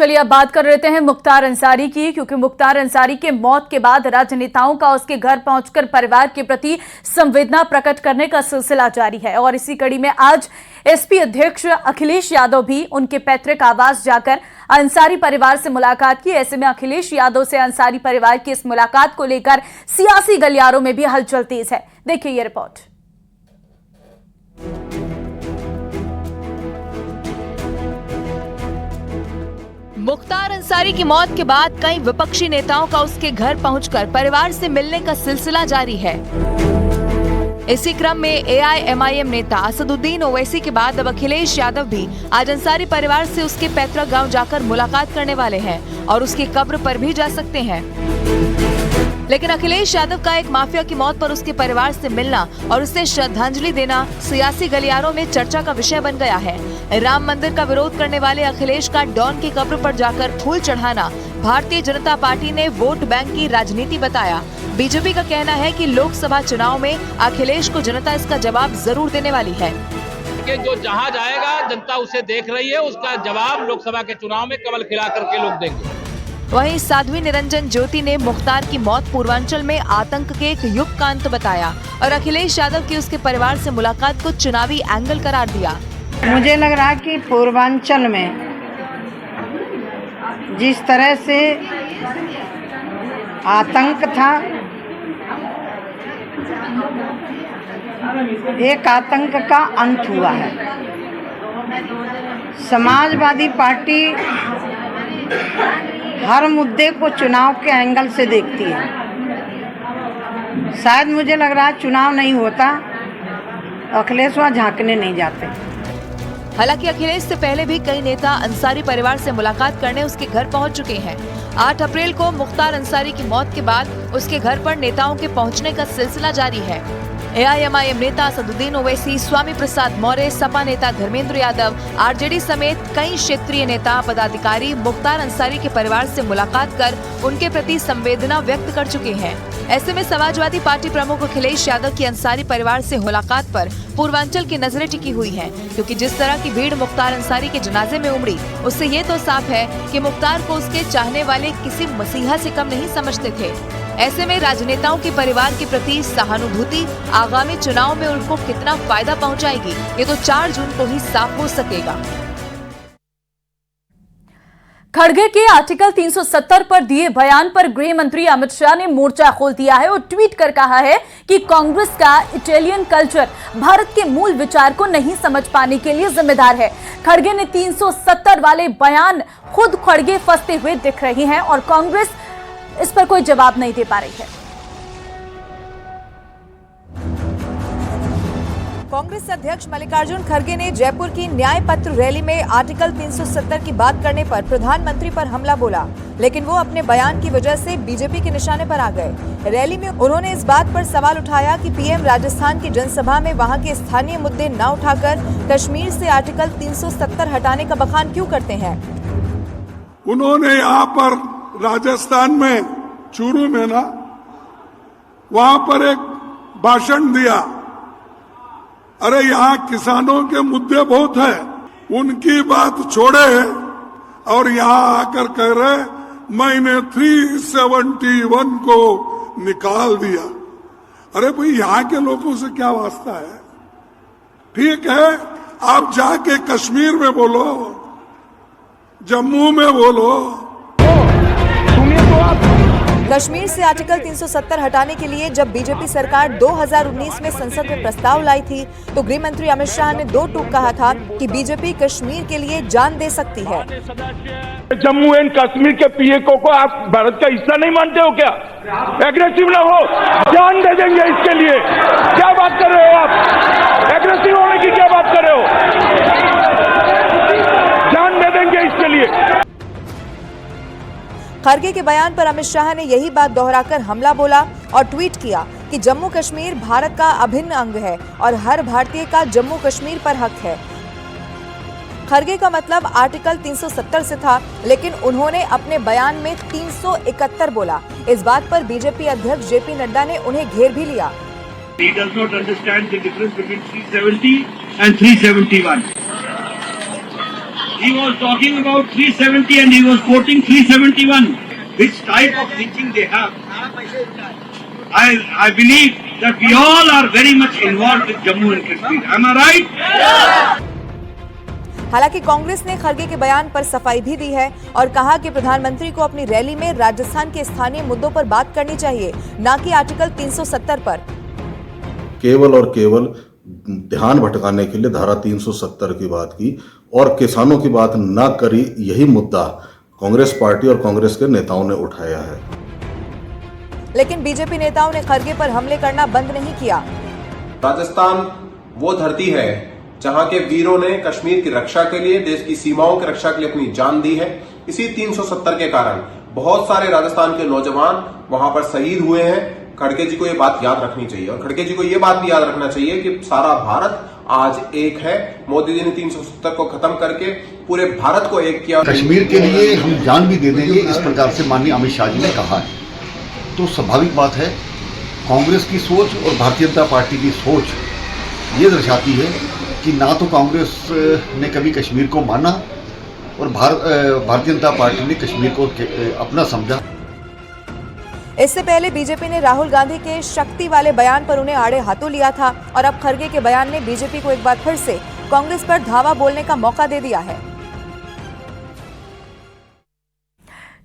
चलिए अब बात कर लेते हैं मुख्तार अंसारी की, क्योंकि मुख्तार अंसारी के मौत के बाद राजनेताओं का उसके घर पहुंचकर परिवार के प्रति संवेदना प्रकट करने का सिलसिला जारी है। और इसी कड़ी में आज एसपी अध्यक्ष अखिलेश यादव भी उनके पैतृक आवास जाकर अंसारी परिवार से मुलाकात की। ऐसे में अखिलेश यादव से अंसारी परिवार की इस मुलाकात को लेकर सियासी गलियारों में भी हलचल तेज है। देखिए ये रिपोर्ट। मुख्तार अंसारी की मौत के बाद कई विपक्षी नेताओं का उसके घर पहुंचकर परिवार से मिलने का सिलसिला जारी है। इसी क्रम में एआईएमआईएम नेता असदुद्दीन ओवैसी के बाद अब अखिलेश यादव भी आज अंसारी परिवार से उसके पैतृक गांव जाकर मुलाकात करने वाले हैं और उसकी कब्र पर भी जा सकते हैं। लेकिन अखिलेश यादव का एक माफिया की मौत पर उसके परिवार से मिलना और उसे श्रद्धांजलि देना सियासी गलियारों में चर्चा का विषय बन गया है। राम मंदिर का विरोध करने वाले अखिलेश का डॉन की कब्र पर जाकर फूल चढ़ाना भारतीय जनता पार्टी ने वोट बैंक की राजनीति बताया। बीजेपी का कहना है कि लोकसभा चुनाव में अखिलेश को जनता इसका जवाब जरूर देने वाली है। कि जो जहां जाएगा जनता उसे देख रही है, उसका जवाब लोकसभा के चुनाव में कमल खिला करके लोग देंगे। वहीं साध्वी निरंजन ज्योति ने मुख्तार की मौत पूर्वांचल में आतंक के एक युग का अंत बताया और अखिलेश यादव की उसके परिवार से मुलाकात को चुनावी एंगल करार दिया। मुझे लग रहा है कि पूर्वांचल में जिस तरह से आतंक था, एक आतंक का अंत हुआ है। समाजवादी पार्टी हर मुद्दे को चुनाव के एंगल से देखती है। शायद मुझे लग रहा है चुनाव नहीं होता, अखिलेश वहाँ झांकने नहीं जाते। हालांकि अखिलेश से पहले भी कई नेता अंसारी परिवार से मुलाकात करने उसके घर पहुंच चुके हैं। 8 अप्रैल को मुख्तार अंसारी की मौत के बाद उसके घर पर नेताओं के पहुंचने का सिलसिला जारी है। एआईएमआईएम नेता असदुद्दीन ओवैसी, स्वामी प्रसाद मौर्य, सपा नेता धर्मेंद्र यादव, आरजेडी समेत कई क्षेत्रीय नेता पदाधिकारी मुख्तार अंसारी के परिवार से मुलाकात कर उनके प्रति संवेदना व्यक्त कर चुके हैं। ऐसे में समाजवादी पार्टी प्रमुख अखिलेश यादव की अंसारी परिवार से मुलाकात पर पूर्वांचल की नजरें टिकी हुई हैं, क्योंकि जिस तरह की भीड़ मुख्तार अंसारी के जनाजे में उमड़ी, उससे ये तो साफ है कि मुख्तार को उसके चाहने वाले किसी मसीहा से कम नहीं समझते थे। ऐसे में राजनेताओं के परिवार के प्रति सहानुभूति आगामी चुनाव में उनको कितना फायदा पहुंचाएगी, ये तो 4 जून को ही साफ हो सकेगा। खड़गे के आर्टिकल 370 पर दिए बयान पर गृह मंत्री अमित शाह ने मोर्चा खोल दिया है और ट्वीट कर कहा है कि कांग्रेस का इटालियन कल्चर भारत के मूल विचार को नहीं समझ पाने के लिए जिम्मेदार है। खड़गे ने 370 वाले बयान खुद खड़गे फंसते हुए दिख रही हैं और कांग्रेस इस पर कोई जवाब नहीं दे पा रही है। कांग्रेस अध्यक्ष मल्लिकार्जुन खड़गे ने जयपुर की न्याय पत्र रैली में आर्टिकल 370 की बात करने पर प्रधानमंत्री पर हमला बोला, लेकिन वो अपने बयान की वजह से बीजेपी के निशाने पर आ गए। रैली में उन्होंने इस बात पर सवाल उठाया कि पीएम राजस्थान की जनसभा में वहां के स्थानीय मुद्दे न उठाकर कश्मीर से आर्टिकल 370 हटाने का बखान क्यों करते हैं। उन्होंने यहाँ पर राजस्थान में चूरू में ना, वहां पर एक भाषण दिया। अरे यहाँ किसानों के मुद्दे बहुत है, उनकी बात छोड़े और यहाँ आकर कह रहे मैंने 371 को निकाल दिया। अरे भाई यहाँ के लोगों से क्या वास्ता है। ठीक है, आप जाके कश्मीर में बोलो, जम्मू में बोलो। कश्मीर से आर्टिकल 370 हटाने के लिए जब बीजेपी सरकार 2019 में संसद में प्रस्ताव लाई थी, तो गृह मंत्री अमित शाह ने 2 टूक कहा था कि बीजेपी कश्मीर के लिए जान दे सकती है। जम्मू एंड कश्मीर के पीएको को आप भारत का हिस्सा नहीं मानते हो क्या? एग्रेसिव ना हो, जान दे देंगे इसके लिए। क्या बात कर रहे हो आप? एग्रेसिव होने की क्या बात कर रहे हो? जान दे देंगे इसके लिए। खड़गे के बयान पर अमित शाह ने यही बात दोहराकर हमला बोला और ट्वीट किया कि जम्मू कश्मीर भारत का अभिन्न अंग है और हर भारतीय का जम्मू कश्मीर पर हक है। खड़गे का मतलब आर्टिकल 370 से था, लेकिन उन्होंने अपने बयान में 371 बोला। इस बात पर बीजेपी अध्यक्ष जेपी नड्डा ने उन्हें घेर भी लिया। He does not understand the difference between 370 and 371. He was talking about 370 and he was quoting 371. Which type of thinking they have? I believe that we all are very much involved with Jammu and Kashmir. Am I right? हालांकि कांग्रेस ने खरगे के बयान पर सफाई भी दी है और कहा कि प्रधानमंत्री को अपनी रैली में राजस्थान के स्थानीय मुद्दों पर बात करनी चाहिए, न कि आर्टिकल 370 पर। केवल और केवल ध्यान भटकाने के लिए धारा 370 की बात की और किसानों की बात ना करी, यही मुद्दा कांग्रेस पार्टी और कांग्रेस के नेताओं ने उठाया है। लेकिन बीजेपी नेताओं ने खरगे पर हमले करना बंद नहीं किया। राजस्थान वो धरती है जहां के वीरों ने कश्मीर की रक्षा के लिए, देश की सीमाओं की रक्षा के लिए अपनी जान दी है। इसी 370 के कारण बहुत सारे राजस्थान के नौजवान वहां पर शहीद हुए हैं। खड़गे जी को ये बात याद रखनी चाहिए और खड़गे जी को ये बात भी याद रखना चाहिए कि सारा भारत आज एक है। मोदी जी ने 370 को खत्म करके पूरे भारत को एक किया। कश्मीर के लिए हम जान भी दे देंगे, इस प्रकार से माननीय अमित शाह जी ने कहा है। तो स्वाभाविक बात है, कांग्रेस की सोच और भारतीय जनता पार्टी की सोच ये दर्शाती है कि ना तो कांग्रेस ने कभी कश्मीर को माना और भारतीय जनता पार्टी ने कश्मीर को अपना समझा। इससे पहले बीजेपी ने राहुल गांधी के शक्ति वाले बयान पर उन्हें आड़े हाथों लिया था और अब खरगे के बयान ने बीजेपी को एक बार फिर से कांग्रेस पर धावा बोलने का मौका दे दिया है।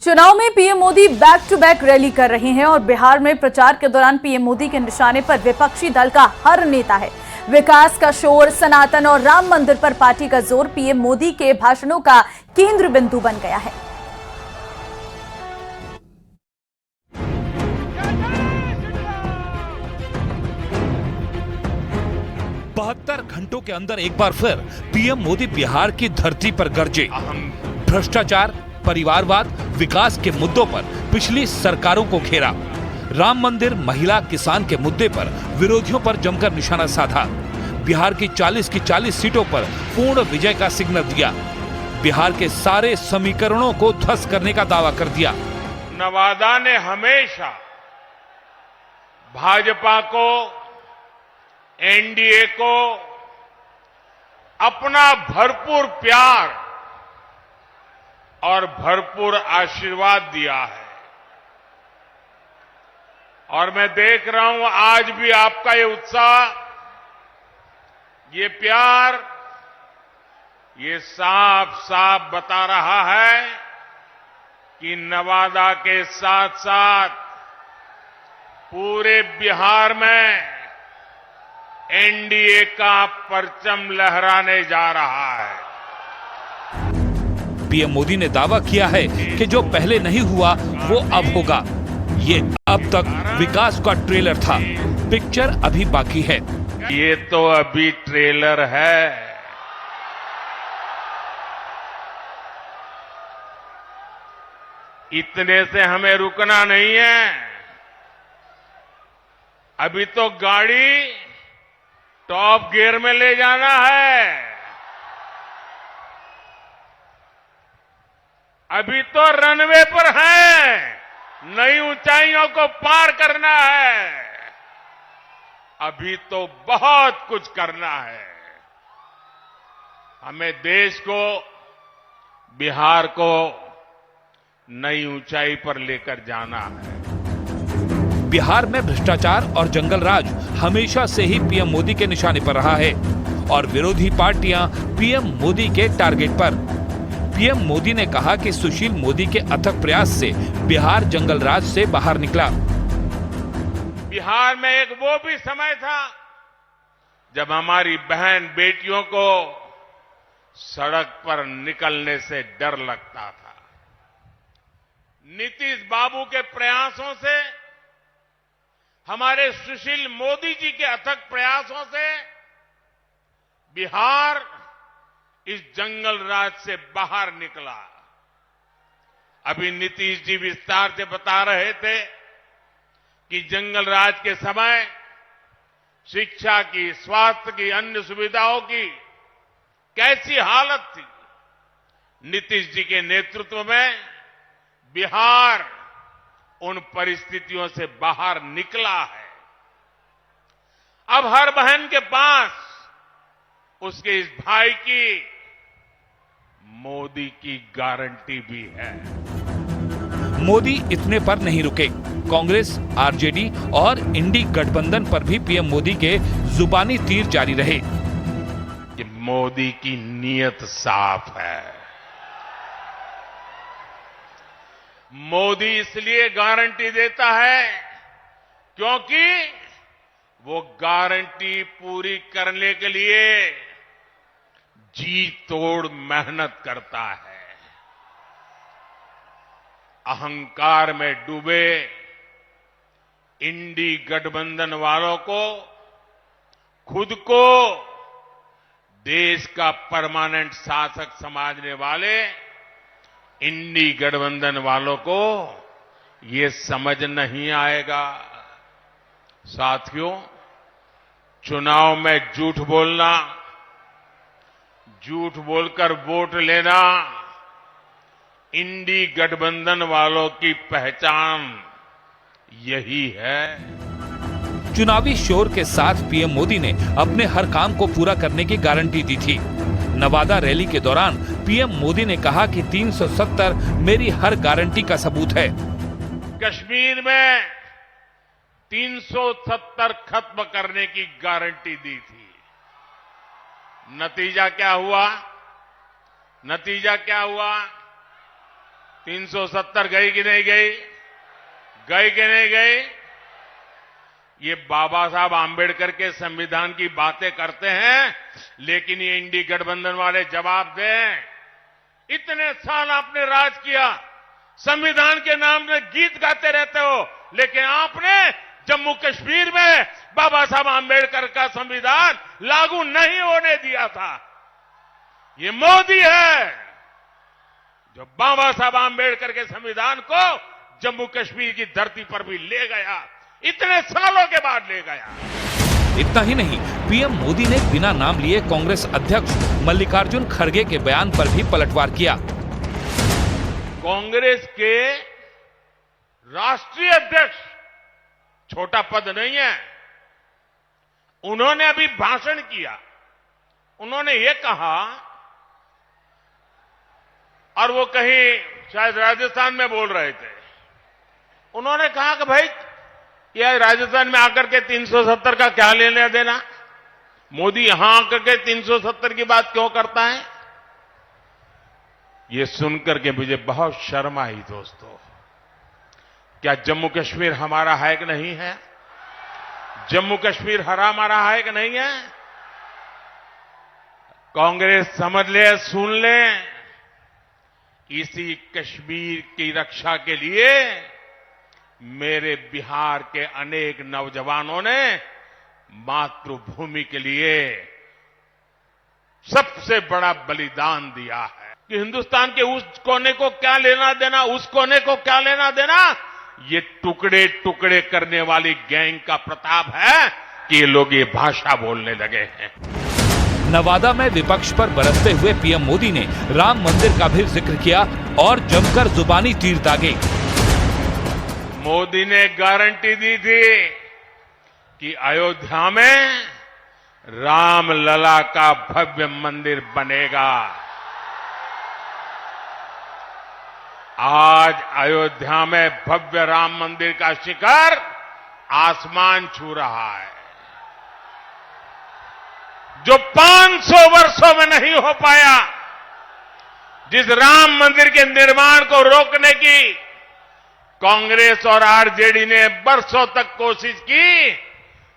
चुनाव में PM Modi back to back rally कर रहे हैं और बिहार में प्रचार के दौरान पीएम मोदी के निशाने पर विपक्षी दल का हर नेता है। विकास का शोर, सनातन और राम मंदिर पर पार्टी का जोर पीएम मोदी के भाषणों का केंद्र बिंदु बन गया है। बहत्तर घंटों के अंदर एक बार फिर पीएम मोदी बिहार की धरती पर गरजे। भ्रष्टाचार, परिवारवाद, विकास के मुद्दों पर पिछली सरकारों को घेरा। राम मंदिर, महिला, किसान के मुद्दे पर विरोधियों पर जमकर निशाना साधा। बिहार की 40 सीटों पर पूर्ण विजय का सिग्नल दिया। बिहार के सारे समीकरणों को ध्वस्त करने का दावा कर दिया। नवादा ने हमेशा भाजपा को, एनडीए को अपना भरपूर प्यार और भरपूर आशीर्वाद दिया है और मैं देख रहा हूं आज भी आपका ये उत्साह, ये प्यार, ये साफ साफ बता रहा है कि नवादा के साथ साथ पूरे बिहार में एनडीए का परचम लहराने जा रहा है। पीएम मोदी ने दावा किया है कि जो पहले नहीं हुआ वो अब होगा। ये अब तक विकास का ट्रेलर था, पिक्चर अभी बाकी है। ये तो अभी ट्रेलर है। इतने से हमें रुकना नहीं है। अभी तो गाड़ी टॉप गियर में ले जाना है। अभी तो रनवे पर है, नई ऊंचाइयों को पार करना है। अभी तो बहुत कुछ करना है। हमें देश को, बिहार को नई ऊंचाई पर लेकर जाना है। बिहार में भ्रष्टाचार और जंगल राज हमेशा से ही पीएम मोदी के निशाने पर रहा है और विरोधी पार्टियां पीएम मोदी के टारगेट पर। पीएम मोदी ने कहा कि सुशील मोदी के अथक प्रयास से बिहार जंगल राज से बाहर निकला। बिहार में एक वो भी समय था जब हमारी बहन बेटियों को सड़क पर निकलने से डर लगता था। नीतीश बाबू के प्रयासों से, हमारे सुशील मोदी जी के अथक प्रयासों से बिहार इस जंगल राज से बाहर निकला। अभी नीतीश जी विस्तार से बता रहे थे कि जंगल राज के समय शिक्षा की, स्वास्थ्य की, अन्य सुविधाओं की कैसी हालत थी। नीतीश जी के नेतृत्व में बिहार उन परिस्थितियों से बाहर निकला है। अब हर बहन के पास उसके इस भाई की मोदी की गारंटी भी है। मोदी इतने पर नहीं रुके। कांग्रेस, आरजेडी और इंडी गठबंधन पर भी पीएम मोदी के जुबानी तीर जारी रहे कि मोदी की नीयत साफ है। मोदी इसलिए गारंटी देता है क्योंकि वो गारंटी पूरी करने के लिए जी तोड़ मेहनत करता है। अहंकार में डूबे इंडी गठबंधन वालों को खुद को देश का परमानेंट शासक समझने वाले इंडी गठबंधन वालों को ये समझ नहीं आएगा। साथियों, चुनाव में झूठ बोलना, झूठ बोलकर वोट लेना इंडी गठबंधन वालों की पहचान यही है। चुनावी शोर के साथ पीएम मोदी ने अपने हर काम को पूरा करने की गारंटी दी थी। नवादा रैली के दौरान पीएम मोदी ने कहा कि 370 मेरी हर गारंटी का सबूत है। कश्मीर में 370 खत्म करने की गारंटी दी थी। नतीजा क्या हुआ? 370 गई कि नहीं गई? गई कि नहीं गई? ये बाबा साहब आंबेडकर के संविधान की बातें करते हैं, लेकिन ये इंडी गठबंधन वाले जवाब दें। इतने साल आपने राज किया, संविधान के नाम में गीत गाते रहते हो, लेकिन आपने जम्मू कश्मीर में बाबा साहब आंबेडकर का संविधान लागू नहीं होने दिया था। ये मोदी है जो बाबा साहब आंबेडकर के संविधान को जम्मू कश्मीर की धरती पर भी ले गया, इतने सालों के बाद ले गया। इतना ही नहीं, पीएम मोदी ने बिना नाम लिए कांग्रेस अध्यक्ष मल्लिकार्जुन खड़गे के बयान पर भी पलटवार किया। कांग्रेस के राष्ट्रीय अध्यक्ष छोटा पद नहीं है। उन्होंने अभी भाषण किया, उन्होंने ये कहा, और वो कहीं शायद राजस्थान में बोल रहे थे, उन्होंने कहा कि भाई ये राजस्थान में आकर के 370 का क्या लेना देना, मोदी यहां आकर के 370 की बात क्यों करता है। ये सुनकर के मुझे बहुत शर्म आई। दोस्तों, क्या जम्मू कश्मीर हमारा है कि नहीं है? जम्मू कश्मीर हमारा है कि नहीं है? कांग्रेस समझ ले, सुन ले, इसी कश्मीर की रक्षा के लिए मेरे बिहार के अनेक नौजवानों ने मातृभूमि के लिए सबसे बड़ा बलिदान दिया है। कि हिंदुस्तान के उस कोने को क्या लेना देना, उस कोने को क्या लेना देना, ये टुकड़े टुकड़े करने वाली गैंग का प्रताप है कि ये लोग ये भाषा बोलने लगे हैं। नवादा में विपक्ष पर बरसते हुए पीएम मोदी ने राम मंदिर का भी जिक्र किया और जमकर जुबानी तीर दागे। मोदी ने गारंटी दी थी कि अयोध्या में राम लला का भव्य मंदिर बनेगा। आज अयोध्या में भव्य राम मंदिर का शिखर आसमान छू रहा है। जो 500 वर्षों में नहीं हो पाया, जिस राम मंदिर के निर्माण को रोकने की कांग्रेस और आरजेडी ने बरसों तक कोशिश की,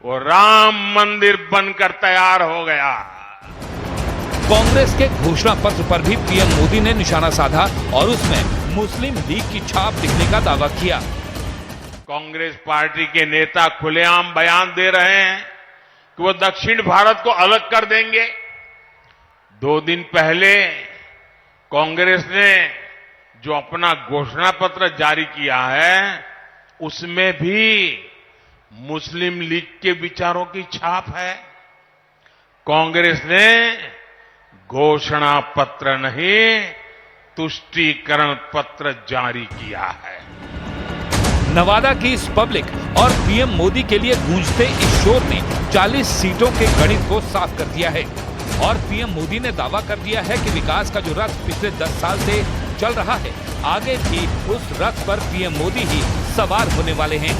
वो राम मंदिर बनकर तैयार हो गया। कांग्रेस के घोषणा पत्र पर भी पीएम मोदी ने निशाना साधा और उसमें मुस्लिम लीग की छाप दिखने का दावा किया। कांग्रेस पार्टी के नेता खुलेआम बयान दे रहे हैं कि वो दक्षिण भारत को अलग कर देंगे। 2 दिन पहले कांग्रेस ने जो अपना घोषणा पत्र जारी किया है, उसमें भी मुस्लिम लीग के विचारों की छाप है। कांग्रेस ने घोषणा पत्र नहीं, तुष्टीकरण पत्र जारी किया है। नवादा की इस पब्लिक और पीएम मोदी के लिए गूंजते इस शोर ने 40 सीटों के गणित को साफ कर दिया है और पीएम मोदी ने दावा कर दिया है कि विकास का जो रथ पिछले 10 साल से चल रहा है, आगे भी उस रथ पर पीएम मोदी ही सवार होने वाले हैं।